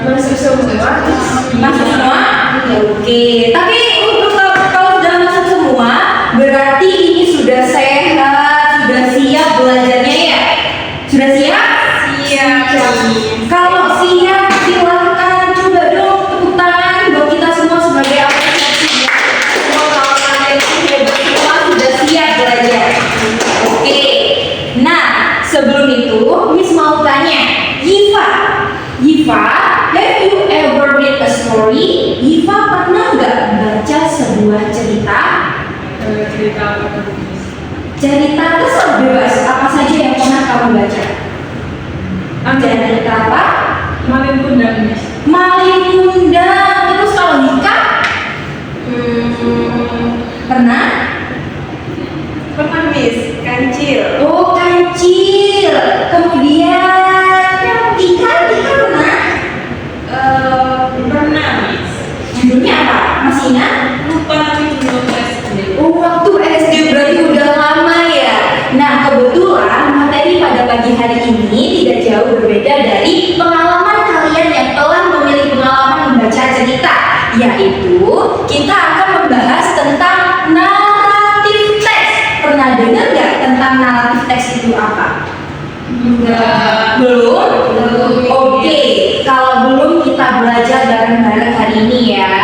Masuk semua. Masuk semua? Oke. Tapi untuk kalau sudah masuk semua, berarti ini sudah sehat, sudah siap belajarnya ya? Sudah siap? Siap. Kalau siap, silakan coba dong tepuk tangan buat kita semua sebagai apresiasi. Semoga kalian hebat semua sudah siap belajar. Oke. Nah, sebelum itu, Miss mau tanya, Yifa, have you ever read a story? Yifa pernah nggak baca sebuah cerita? Cerita apa? Cerita terserah bebas, apa saja yang pernah kamu baca? Cerita apa? Malin Kundang, Miss. Malin Kundang. Terus kalau nikah? Pernah? Pernah, Miss. Kancil. Oh, Kancil. Kemudian Tika pernah? Pernah, Miss. Judulnya apa? Masih ingat? Lupa tapi belum SD. Oh, waktu SD berarti udah lama ya. Nah, kebetulan materi pada pagi hari ini tidak jauh berbeda dari pengalaman kalian yang telah memiliki pengalaman membaca cerita, yaitu kita akan membahas tentang naratif teks. Pernah dengar nggak tentang naratif teks itu apa? Enggak. Belum? Belum. Oke, kalau belum kita belajar bareng-bareng hari ini ya.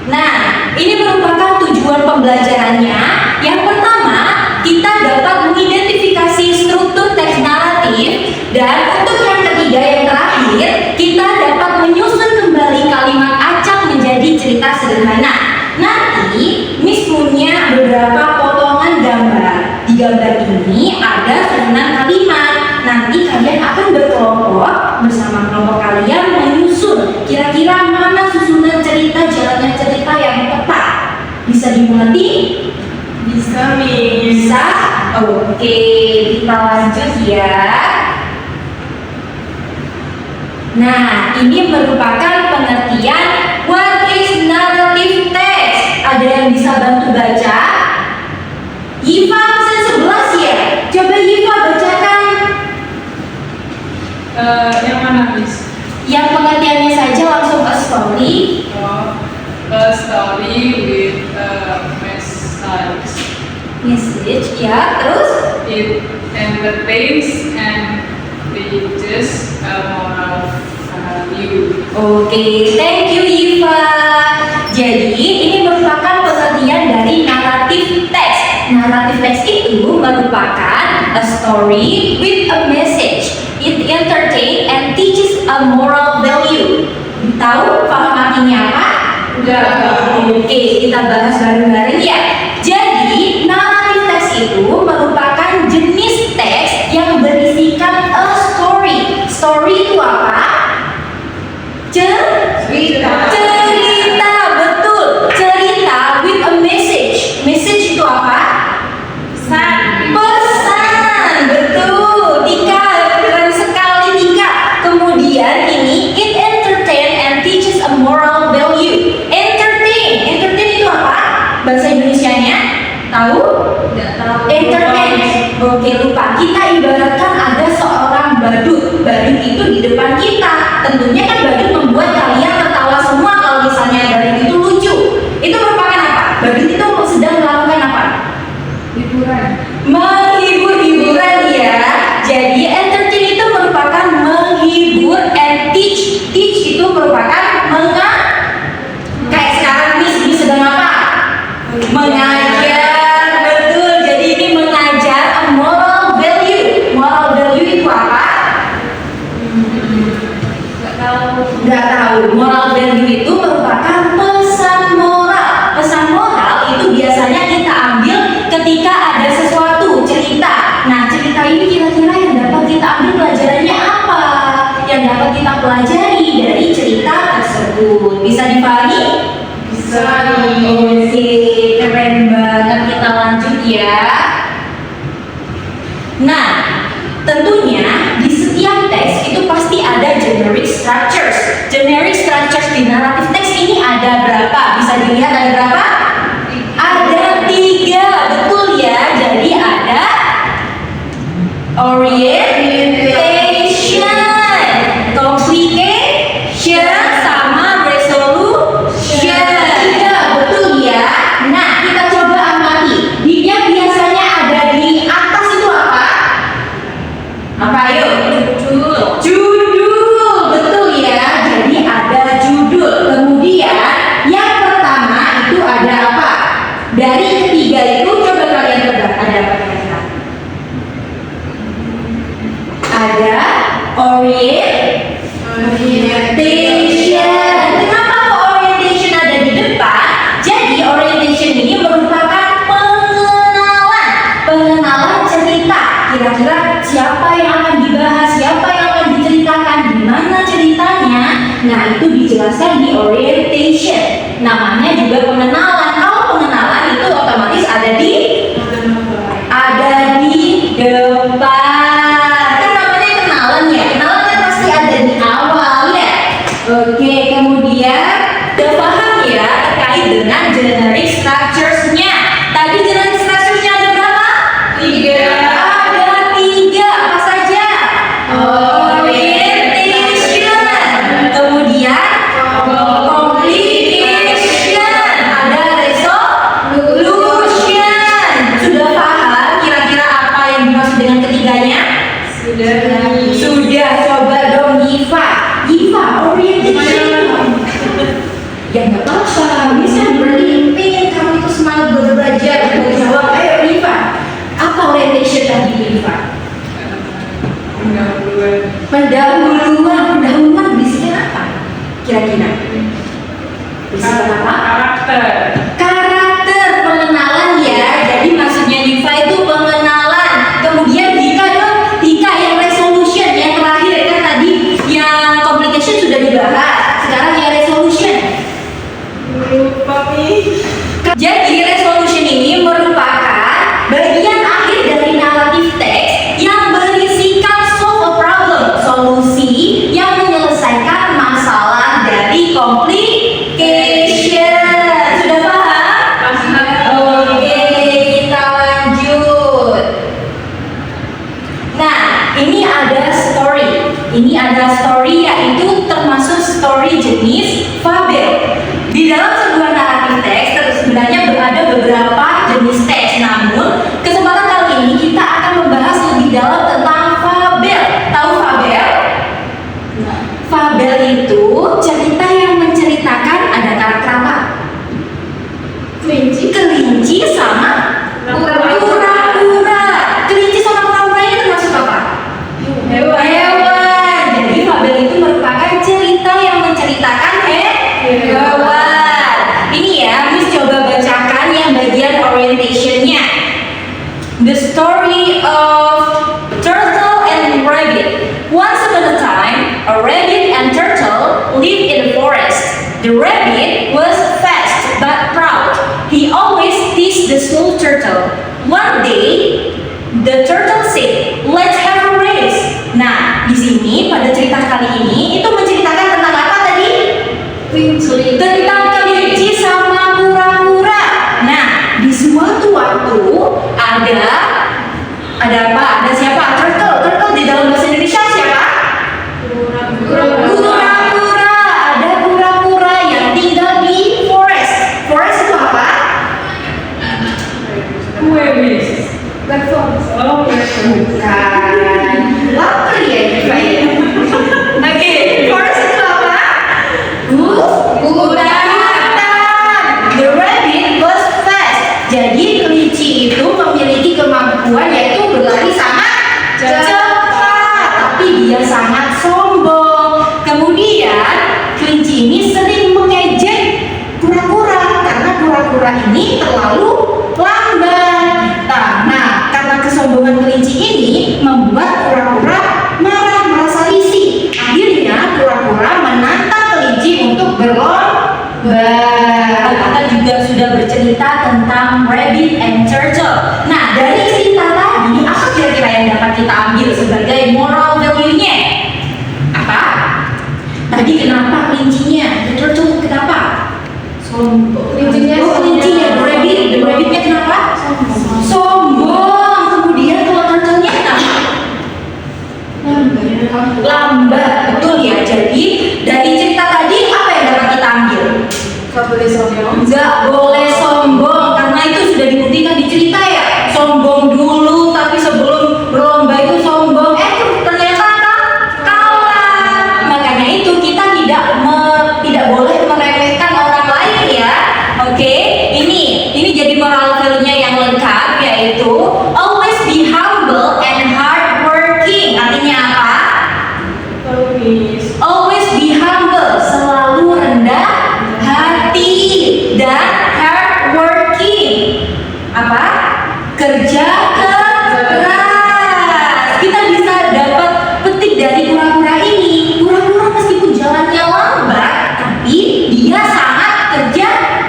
Nah, ini merupakan tujuan pembelajarannya. Yang pertama, kita dapat mengidentifikasi struktur teks naratif, dan untuk yang ketiga yang terakhir, kita dapat menyusun kembali kalimat acak menjadi cerita sederhana. Nanti Miss punya beberapa potongan gambar. Di gambar ini ada susunan kalimat. Nanti kalian akan berkelompok bersama kelompok kalian menyusun kira-kira mana susunan cerita, jalannya cerita yang tepat. Bisa dimengerti? Bisa, Miss. Bisa? Oke, kita lanjut ya. Nah, ini merupakan pengertian what is narrative text. Ada yang bisa bantu baca? Yifa absen 11 ya? Coba Yifa bacakan. Yang mana, Miss? Yang pengertiannya saja langsung a story. A story with a Message ya, terus? It entertains and teaches a moral value. Oke, thank you Yifa. Jadi ini merupakan pengertian dari naratif teks. Naratif teks itu merupakan a story with a message. It entertain and teaches a moral value. Tahu paham artinya apa? Enggak. Oke, kita bahas bareng-bareng ya. Jadi naratif teks itu merupakan jenis teks yang berisikan a story. Story itu apa? Cerita. Cerita, betul. Cerita with a message. Message itu apa? Pesan. Pesan, betul. Tika, keren sekali Tika. Kemudian ini it entertain and teaches a moral value. Entertain itu apa? Bahasa Indonesianya tahu? Enggak tahu. Entertain. Oke, lupa. Kita ibaratkan ada seorang badut. Badut itu di depan kita. Tentunya kan badut membuat kalian tertawa semua kalau misalnya badut itu lucu. Itu merupakan apa? Badut itu sedang melakukan apa? Hiburan. Menghibur, hiburan ya. Jadi entertain itu merupakan menghibur, and teach itu merupakan kayak sekarang Miss sedang apa? Mengajar, betul. Jadi ini mengajar a moral value. Moral value itu apa? Enggak tahu. Nggak tahu. Moral value itu merupakan pesan moral. Pesan moral itu biasanya kita ambil ketika ada sesuatu cerita. Nah, cerita ini kira-kira yang dapat kita ambil pelajarannya apa? Yang dapat kita pelajari dari cerita tersebut. Bisa dipahami? Bisa. Oke, keren banget. Kita lanjut ya. Nah, tentunya di setiap teks itu pasti ada generic structures. Generic structures di naratif teks ini ada berapa? Bisa dilihat ada berapa? Ada 3, betul ya. Jadi ada orientation, orientation. Kenapa kok orientation ada di depan? Jadi orientation ini merupakan pengenalan cerita. Kira-kira siapa yang akan dibahas, siapa yang akan diceritakan, gimana ceritanya. Nah, itu dijelaskan di orientation. Namanya juga pengenalan. Kalau pengenalan itu otomatis ada di depan. Kan namanya kenalan ya. Kenalan kan pasti ada di awal ya. Oke, kemudian udah paham ya terkait dengan generic structures-nya. Tadi generic structures-nya ada berapa? 3. Ada 3. Apa saja? Orientation. Kemudian complication. Ada resolution. Sudah paham kira-kira apa yang dimaksud dengan ketiganya? Sudah. Coba dong Yifa, orientation. Ya nggak apa-apa, bisa berlimpin. Kamu itu semangat belajar untuk jawab. Ayo Yifa, apa orientation tadi Yifa? Pendahuluan berisikan apa? Kira-kira berisikan apa? Karakter, pengenalan ya. Jadi maksudnya Yifa itu pengenalan. Kemudian Dika yang resolution yang terakhir kan tadi yang complication sudah dibahas. Sekarang yang resolution. Jadi resolution ini merupakan bagian akhir dari narrative text yang berisikan solve a problem, solusi yang menyelesaikan masalah dari complication. Sudah paham? Oke, kita lanjut. Nah, ini ada story yaitu termasuk story jenis fabel. Di dalam sebuah naratif teks sebenarnya ada beberapa jenis teks, namun kesempatan kali ini kita akan membahas lebih dalam tentang fabel. Tahu fabel? Fabel itu cerita yang menceritakan ada karakter apa? Kelinci sama kura-kura. Kelinci sama kura-kura ini termasuk apa? Hewan. Jadi fabel itu merupakan cerita yang menceritakan hewan. Ini ya, Miss coba bacakan yang bagian orientation-nya. The story of turtle and rabbit. Once upon a time, a rabbit and turtle lived in the forest. The rabbit was fast but proud. He always teased the small turtle. One day, the turtle said, "Let's have a race." Nah, di sini pada cerita kali ini itu menceritakan tentang apa tadi? Tentang kelinci sama kura-kura. Nah, di suatu waktu ada apa? Ada siapa? Turtle di dalam bahasa Indonesia siapa? Kura-kura. Ada kura-kura yang tinggal di forest. Forest itu apa? Bukan. Lapar ya Diva ya? Oke, forest itu apa? Hutan. The rabbit was fast. Jadi kelinci itu memiliki kemampuan yaitu berlari sangat cepat, tapi dia sangat sombong. Kemudian kelinci ini sering mengejek kura-kura karena kura-kura ini terlalu lambat. Nah, karena kesombongan kelinci ini membuat kura-kura marah, merasa risih. Akhirnya kura-kura menantang kelinci untuk berlomba. Kita juga sudah bercerita tentang rabbit and turtle. Nah, dari cerita tadi apa kira-kira yang dapat kita ambil sebagai moral value-nya? Apa? Tadi kenapa kelincinya? The turtle kenapa? Sombong. Kelincinya the rabbitnya kenapa? Sombong. Kemudian kalau turtle-nya kenapa? Lambat. Betul ya. Jadi dari cerita tadi apa yang dapat kita ambil? Nggak boleh sombong karena itu sudah dibuktikan di cerita ya. Sombong dulu tapi sebelum berlomba itu sombong. Ternyata apa? Kalah. Makanya itu kita tidak boleh meremehkan orang lain ya. Oke, ini jadi moral value-nya yang lengkap yaitu always be humble and hardworking. Artinya apa? Miss. Always be humble, selalu rendah hati dan hardworking. Apa? Kerja keras. Kita bisa dapat petik dari kura-kura ini. Kura-kura meskipun jalannya lambat, tapi dia sangat kerja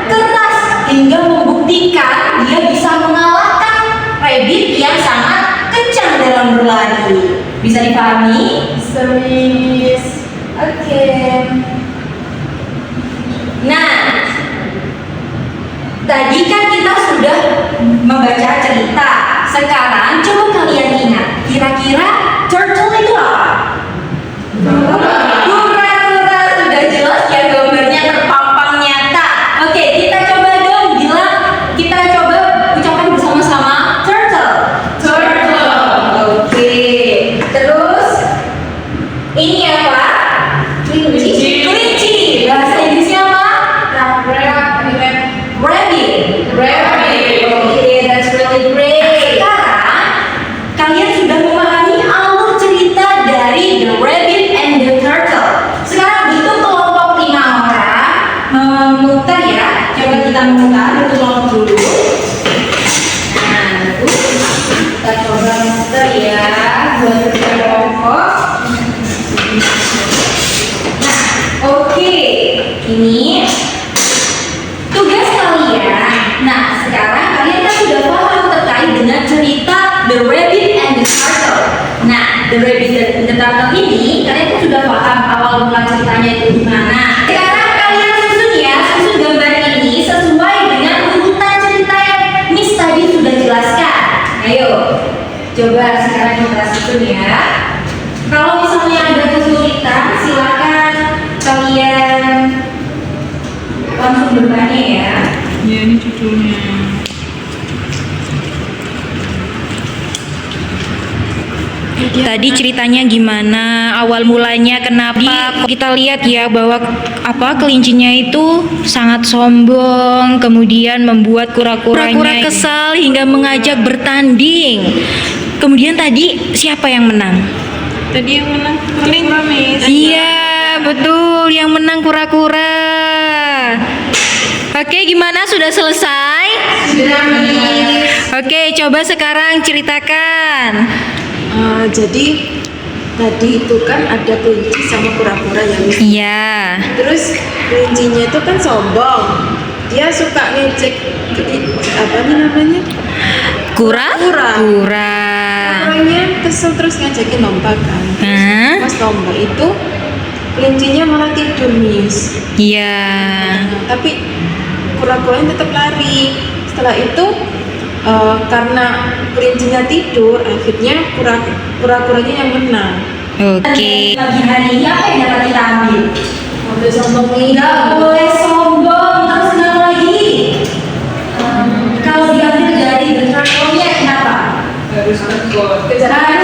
keras hingga membuktikan dia bisa mengalahkan rabbit yang sangat kencang dalam berlari. Bisa dipahami? Bisa, Miss. Oke. Nah, tadi kan kita sudah membaca cerita. Sekarang coba kalian ingat, kira-kira turtle itu apa? Kura-kura, sudah jelas ya, gambarnya terpampang nyata. Oke, kita coba dong bilang, kita coba ucapkan bersama-sama turtle. Oke, terus ini apa? Kelinci. Kelinci. Bahasa Inggrisnya apa? Rabbit. Oke, that's really great. Sekarang kalian sudah memahami alur cerita dari The Rabbit and the Turtle. Sekarang bentuk kelompok 5 orang memutar ya. Coba kita memutar bentuk kelompok dulu. Nah, kita coba memutar ya buat bentuk kelompok. Nah, oke. Ini tugas kalian. Nah, sekarang kalian kan sudah paham terkait dengan cerita The Rabbit and the Turtle. Nah, The Rabbit and the Turtle ini kalian kan sudah paham awal mula ceritanya itu gimana. Sekarang kalian susun ya, susun gambar ini sesuai dengan urutan cerita yang Miss tadi sudah jelaskan. Ayo, coba sekarang kita susun ya. Kalau misalnya ada kesulitan, silakan kalian langsung bertanya ya. Ya, ini judulnya. Tadi ceritanya gimana? Awal mulanya kenapa? Kita lihat ya bahwa kelincinya itu sangat sombong, kemudian membuat kura-kuranya kesal hingga mengajak bertanding. Kemudian tadi siapa yang menang? Tadi yang menang kura-kura, Miss. Iya, betul, yang menang kura-kura. Oke, gimana? Sudah selesai? Sudah, Miss. Oke, coba sekarang ceritakan. Jadi tadi itu kan ada kelinci sama kura-kura ya, Miss. Iya. Terus kelincinya itu kan sombong. Dia suka ngecek apa nih namanya? Kura-kura. Kura-kuranya kesel terus ngajakin lomba kan. Hah? Pas lomba itu kelincinya malah tidur, Miss. Iya. Tapi kura-kuranya tetap lari. Setelah itu karena kelincinya tidur, akhirnya kura-kuranya yang menang. Oke. Pagi hari ini apa yang dapat kita ambil? Udah sombong nih. Nggak boleh sombong, terus senang lagi. Kalau diambil dari the turtle-nya kenapa? Harus tekun. Harus